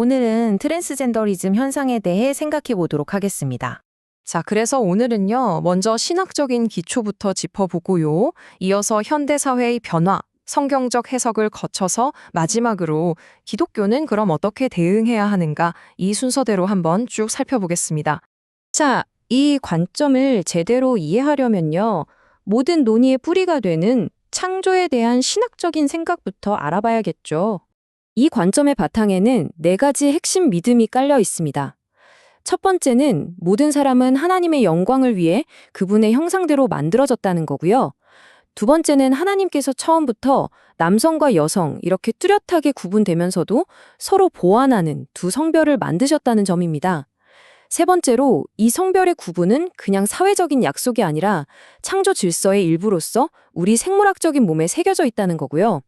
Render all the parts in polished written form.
오늘은 트랜스젠더리즘 현상에 대해 생각해 보도록 하겠습니다. 자, 그래서 오늘은요, 먼저 신학적인 기초부터 짚어보고요. 이어서 현대사회의 변화, 성경적 해석을 거쳐서 마지막으로 기독교는 그럼 어떻게 대응해야 하는가 이 순서대로 한번 쭉 살펴보겠습니다. 자, 이 관점을 제대로 이해하려면요. 모든 논의의 뿌리가 되는 창조에 대한 신학적인 생각부터 알아봐야겠죠. 이 관점의 바탕에는 네 가지 핵심 믿음이 깔려 있습니다. 첫 번째는 모든 사람은 하나님의 영광을 위해 그분의 형상대로 만들어졌다는 거고요. 두 번째는 하나님께서 처음부터 남성과 여성 이렇게 뚜렷하게 구분되면서도 서로 보완하는 두 성별을 만드셨다는 점입니다. 세 번째로 이 성별의 구분은 그냥 사회적인 약속이 아니라 창조 질서의 일부로서 우리 생물학적인 몸에 새겨져 있다는 거고요.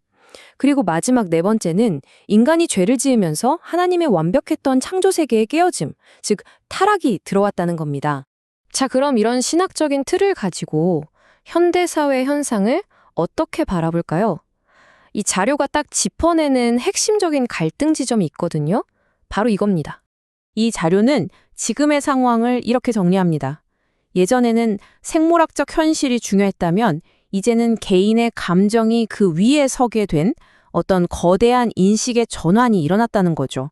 그리고 마지막 네 번째는 인간이 죄를 지으면서 하나님의 완벽했던 창조 세계의 깨어짐, 즉 타락이 들어왔다는 겁니다. 자, 그럼 이런 신학적인 틀을 가지고 현대사회 현상을 어떻게 바라볼까요? 이 자료가 딱 짚어내는 핵심적인 갈등 지점이 있거든요. 바로 이겁니다. 이 자료는 지금의 상황을 이렇게 정리합니다. 예전에는 생물학적 현실이 중요했다면 이제는 개인의 감정이 그 위에 서게 된 어떤 거대한 인식의 전환이 일어났다는 거죠.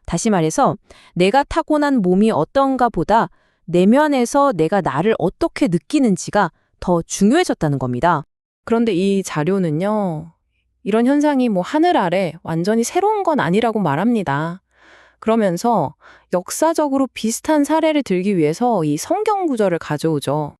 다시 말해서 내가 타고난 몸이 어떤가 보다 내면에서 내가 나를 어떻게 느끼는지가 더 중요해졌다는 겁니다. 그런데 이 자료는요, 이런 현상이 하늘 아래 완전히 새로운 건 아니라고 말합니다. 그러면서 역사적으로 비슷한 사례를 들기 위해서 이 성경 구절을 가져오죠.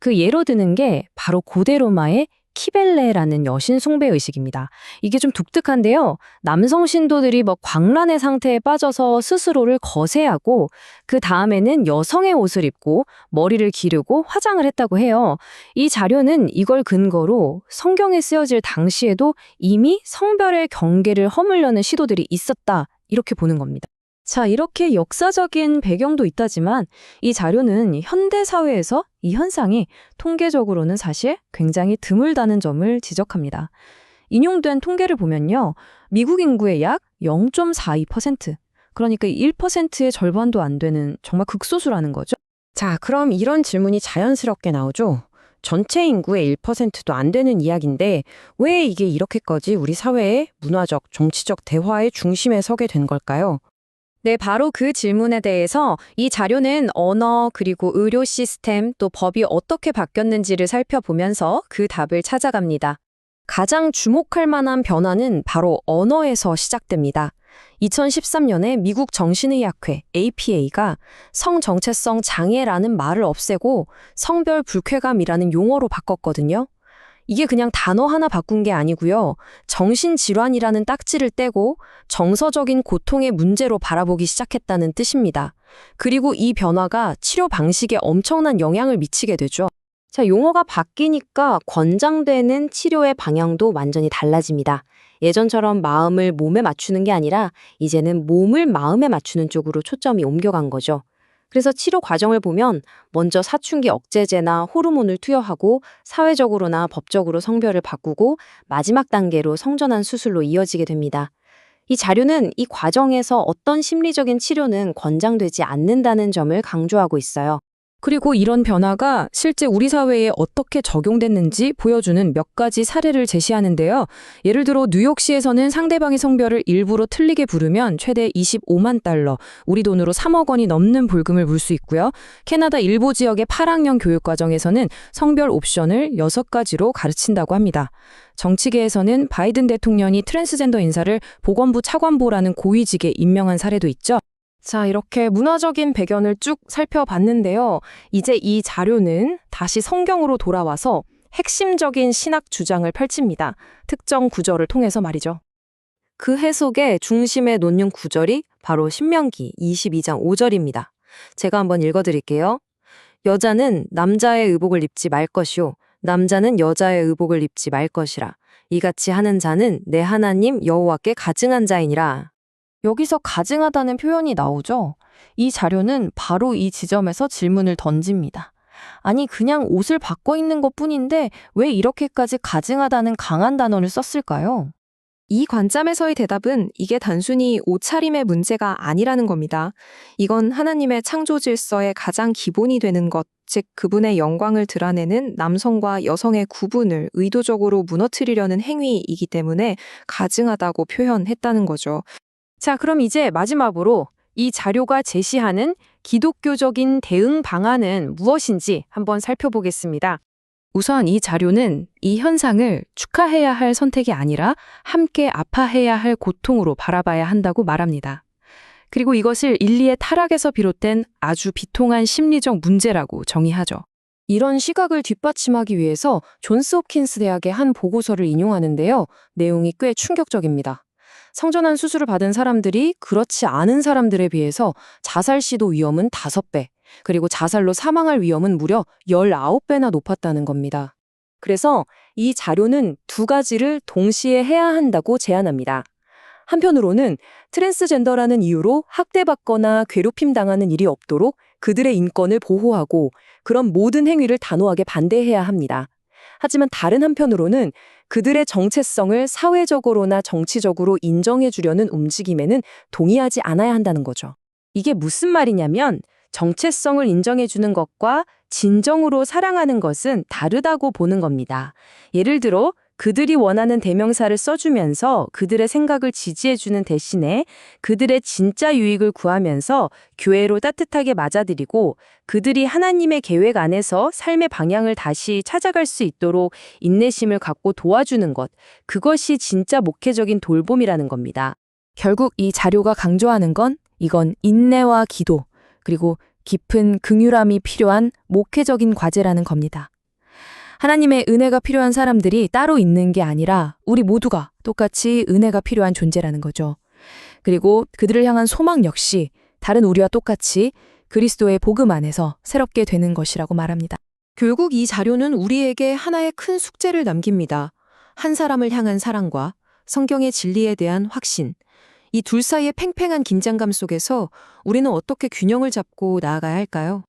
그 예로 드는 게 바로 고대 로마의 키벨레라는 여신 숭배 의식입니다. 이게 좀 독특한데요. 남성 신도들이 광란의 상태에 빠져서 스스로를 거세하고 그 다음에는 여성의 옷을 입고 머리를 기르고 화장을 했다고 해요. 이 자료는 이걸 근거로 성경에 쓰여질 당시에도 이미 성별의 경계를 허물려는 시도들이 있었다, 이렇게 보는 겁니다. 자, 이렇게 역사적인 배경도 있다지만 이 자료는 현대 사회에서 이 현상이 통계적으로는 사실 굉장히 드물다는 점을 지적합니다. 인용된 통계를 보면요. 미국 인구의 약 0.42%, 그러니까 1%의 절반도 안 되는 정말 극소수라는 거죠. 자, 그럼 이런 질문이 자연스럽게 나오죠. 전체 인구의 1%도 안 되는 이야기인데 왜 이게 이렇게까지 우리 사회의 문화적, 정치적 대화의 중심에 서게 된 걸까요? 네, 바로 그 질문에 대해서 이 자료는 언어 그리고 의료 시스템 또 법이 어떻게 바뀌었는지를 살펴보면서 그 답을 찾아갑니다. 가장 주목할 만한 변화는 바로 언어에서 시작됩니다. 2013년에 미국 정신의학회 APA가 성정체성 장애라는 말을 없애고 성별 불쾌감이라는 용어로 바꿨거든요. 이게 그냥 단어 하나 바꾼 게 아니고요. 정신질환이라는 딱지를 떼고 정서적인 고통의 문제로 바라보기 시작했다는 뜻입니다. 그리고 이 변화가 치료 방식에 엄청난 영향을 미치게 되죠. 자, 용어가 바뀌니까 권장되는 치료의 방향도 완전히 달라집니다. 예전처럼 마음을 몸에 맞추는 게 아니라 이제는 몸을 마음에 맞추는 쪽으로 초점이 옮겨간 거죠. 그래서 치료 과정을 보면 먼저 사춘기 억제제나 호르몬을 투여하고 사회적으로나 법적으로 성별을 바꾸고 마지막 단계로 성전환 수술로 이어지게 됩니다. 이 자료는 이 과정에서 어떤 심리적인 치료는 권장되지 않는다는 점을 강조하고 있어요. 그리고 이런 변화가 실제 우리 사회에 어떻게 적용됐는지 보여주는 몇 가지 사례를 제시하는데요. 예를 들어 뉴욕시에서는 상대방의 성별을 일부러 틀리게 부르면 최대 25만 달러, 우리 돈으로 3억 원이 넘는 벌금을 물 수 있고요. 캐나다 일부 지역의 8학년 교육과정에서는 성별 옵션을 6가지로 가르친다고 합니다. 정치계에서는 바이든 대통령이 트랜스젠더 인사를 보건부 차관보라는 고위직에 임명한 사례도 있죠. 자, 이렇게 문화적인 배경을 쭉 살펴봤는데요. 이제 이 자료는 다시 성경으로 돌아와서 핵심적인 신학 주장을 펼칩니다. 특정 구절을 통해서 말이죠. 그 해석의 중심에 놓는 구절이 바로 신명기 22장 5절입니다. 제가 한번 읽어드릴게요. 여자는 남자의 의복을 입지 말 것이요 남자는 여자의 의복을 입지 말 것이라. 이같이 하는 자는 내 하나님 여호와께 가증한 자이니라. 여기서 가증하다는 표현이 나오죠. 이 자료는 바로 이 지점에서 질문을 던집니다. 아니, 그냥 옷을 바꿔 입는 것뿐인데 왜 이렇게까지 가증하다는 강한 단어를 썼을까요? 이 관점에서의 대답은 이게 단순히 옷차림의 문제가 아니라는 겁니다. 이건 하나님의 창조 질서의 가장 기본이 되는 것, 즉 그분의 영광을 드러내는 남성과 여성의 구분을 의도적으로 무너뜨리려는 행위이기 때문에 가증하다고 표현했다는 거죠. 자, 그럼 이제 마지막으로 이 자료가 제시하는 기독교적인 대응 방안은 무엇인지 한번 살펴보겠습니다. 우선 이 자료는 이 현상을 축하해야 할 선택이 아니라 함께 아파해야 할 고통으로 바라봐야 한다고 말합니다. 그리고 이것을 인리의 타락에서 비롯된 아주 비통한 심리적 문제라고 정의하죠. 이런 시각을 뒷받침하기 위해서 존스 홉킨스 대학의 한 보고서를 인용하는데요. 내용이 꽤 충격적입니다. 성전환 수술을 받은 사람들이 그렇지 않은 사람들에 비해서 자살 시도 위험은 5배, 그리고 자살로 사망할 위험은 무려 19배나 높았다는 겁니다. 그래서 이 자료는 두 가지를 동시에 해야 한다고 제안합니다. 한편으로는 트랜스젠더라는 이유로 학대받거나 괴롭힘 당하는 일이 없도록 그들의 인권을 보호하고 그런 모든 행위를 단호하게 반대해야 합니다. 하지만 다른 한편으로는 그들의 정체성을 사회적으로나 정치적으로 인정해 주려는 움직임에는 동의하지 않아야 한다는 거죠. 이게 무슨 말이냐면 정체성을 인정해 주는 것과 진정으로 사랑하는 것은 다르다고 보는 겁니다. 예를 들어 그들이 원하는 대명사를 써주면서 그들의 생각을 지지해주는 대신에 그들의 진짜 유익을 구하면서 교회로 따뜻하게 맞아들이고 그들이 하나님의 계획 안에서 삶의 방향을 다시 찾아갈 수 있도록 인내심을 갖고 도와주는 것, 그것이 진짜 목회적인 돌봄이라는 겁니다. 결국 이 자료가 강조하는 건 이건 인내와 기도, 그리고 깊은 긍휼함이 필요한 목회적인 과제라는 겁니다. 하나님의 은혜가 필요한 사람들이 따로 있는 게 아니라 우리 모두가 똑같이 은혜가 필요한 존재라는 거죠. 그리고 그들을 향한 소망 역시 다른 우리와 똑같이 그리스도의 복음 안에서 새롭게 되는 것이라고 말합니다. 결국 이 자료는 우리에게 하나의 큰 숙제를 남깁니다. 한 사람을 향한 사랑과 성경의 진리에 대한 확신. 이 둘 사이의 팽팽한 긴장감 속에서 우리는 어떻게 균형을 잡고 나아가야 할까요?